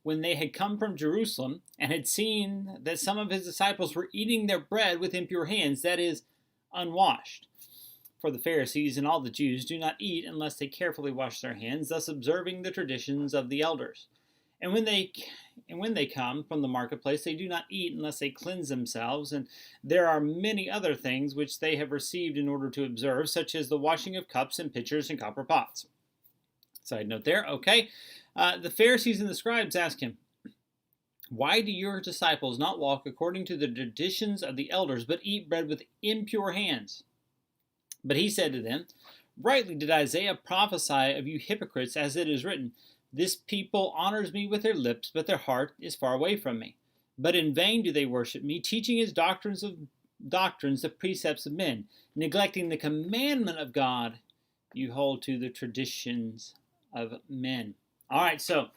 When they had come from Jerusalem and had seen that some of his disciples were eating their bread with impure hands, that is, unwashed. For the Pharisees and all the Jews do not eat unless they carefully wash their hands, thus observing the traditions of the elders. And when they come from the marketplace, they do not eat unless they cleanse themselves, and there are many other things which they have received in order to observe, such as the washing of cups and pitchers and copper pots. Side note there, okay. The Pharisees and the scribes ask him, why do your disciples not walk according to the traditions of the elders, but eat bread with impure hands? But he said to them, rightly did Isaiah prophesy of you hypocrites, as it is written, this people honors me with their lips, but their heart is far away from me. But in vain do they worship me, teaching as doctrines the precepts of men, neglecting the commandment of God. You hold to the traditions of men. All right, so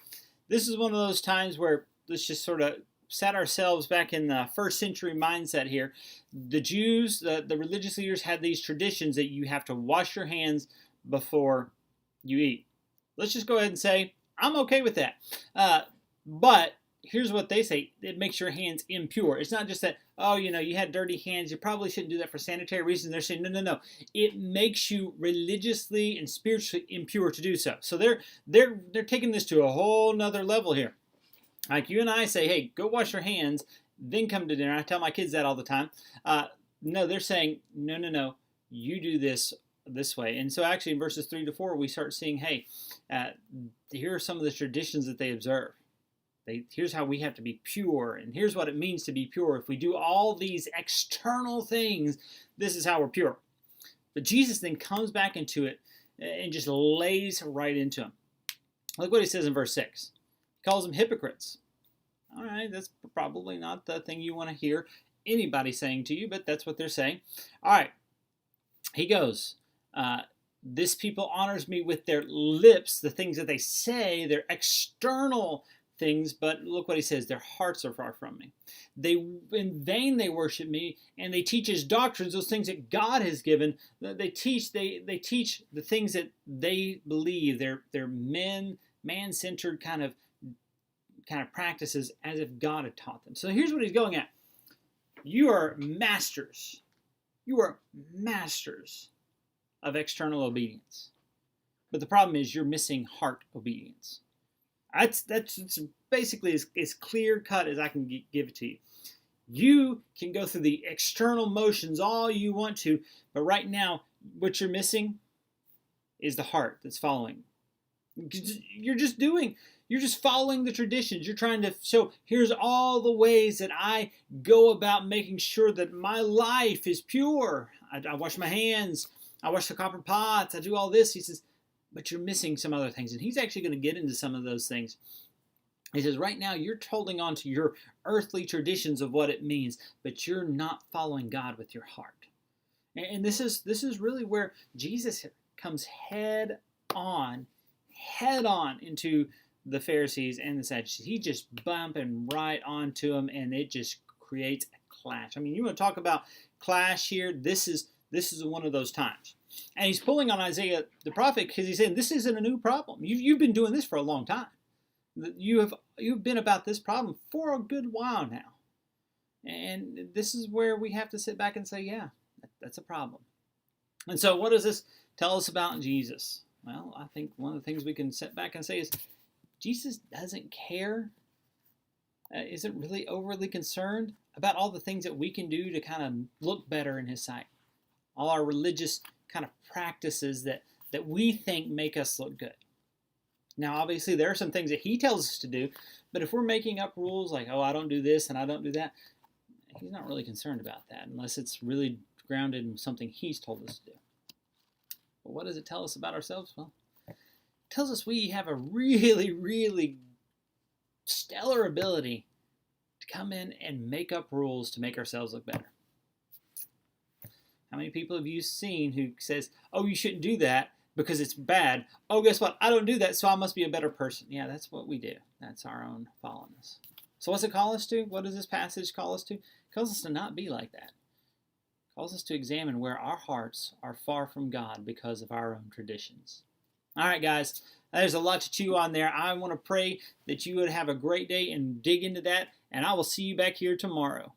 this is one of those times where let's just sort of set ourselves back in the first century mindset here. The Jews, the religious leaders had these traditions that you have to wash your hands before you eat. Let's just go ahead and say, I'm okay with that. But here's what they say. It makes your hands impure. It's not just that, oh, you had dirty hands. You probably shouldn't do that for sanitary reasons. They're saying, no. It makes you religiously and spiritually impure to do so. So they're taking this to a whole nother level here. Like you and I say, hey, go wash your hands, then come to dinner. I tell my kids that all the time. No, they're saying, no, you do this way. And so actually in verses 3 to 4, we start seeing, hey, here are some of the traditions that they observe. Here's how we have to be pure, and here's what it means to be pure. If we do all these external things, this is how we're pure. But Jesus then comes back into it and just lays right into them. Look what he says in verse 6. He calls them hypocrites. All right, that's probably not the thing you want to hear anybody saying to you, but that's what they're saying. All right, he goes, this people honors me with their lips, the things that they say, their external things, but look what he says, their hearts are far from me. In vain they worship me, and they teach as doctrines those things that God has given. They teach the things that they believe. They're man-centered kind of practices as if God had taught them. So here's what he's going at. You are masters. You are masters of external obedience. But the problem is you're missing heart obedience. That's basically as clear cut as I can give it to you. You can go through the external motions all you want to, but right now what you're missing is the heart that's following. You're just following the traditions. You're trying to show, here's all the ways that I go about making sure that my life is pure. I wash my hands. I wash the copper pots. I do all this. He says, but you're missing some other things. And he's actually going to get into some of those things. He says, right now you're holding on to your earthly traditions of what it means, but you're not following God with your heart. And this is really where Jesus comes head on into the Pharisees and the Sadducees. He's just bumping right onto them, and it just creates a clash. I mean, you want to talk about clash here? This is one of those times. And he's pulling on Isaiah the prophet because he's saying this isn't a new problem. You've been doing this for a long time. You've been about this problem for a good while now. And this is where we have to sit back and say, yeah, that's a problem. And so what does this tell us about Jesus? Well, I think one of the things we can sit back and say is Jesus doesn't care, isn't really overly concerned about all the things that we can do to kind of look better in his sight. All our religious kind of practices that we think make us look good. Now, obviously, there are some things that he tells us to do, but if we're making up rules like, oh, I don't do this and I don't do that, he's not really concerned about that unless it's really grounded in something he's told us to do. But what does it tell us about ourselves? Well, it tells us we have a really, really stellar ability to come in and make up rules to make ourselves look better. How many people have you seen who says, oh, you shouldn't do that because it's bad? Oh, guess what? I don't do that, so I must be a better person. Yeah, that's what we do. That's our own fallenness. So what's it call us to? What does this passage call us to? It calls us to not be like that. It calls us to examine where our hearts are far from God because of our own traditions. All right, guys. There's a lot to chew on there. I want to pray that you would have a great day and dig into that, and I will see you back here tomorrow.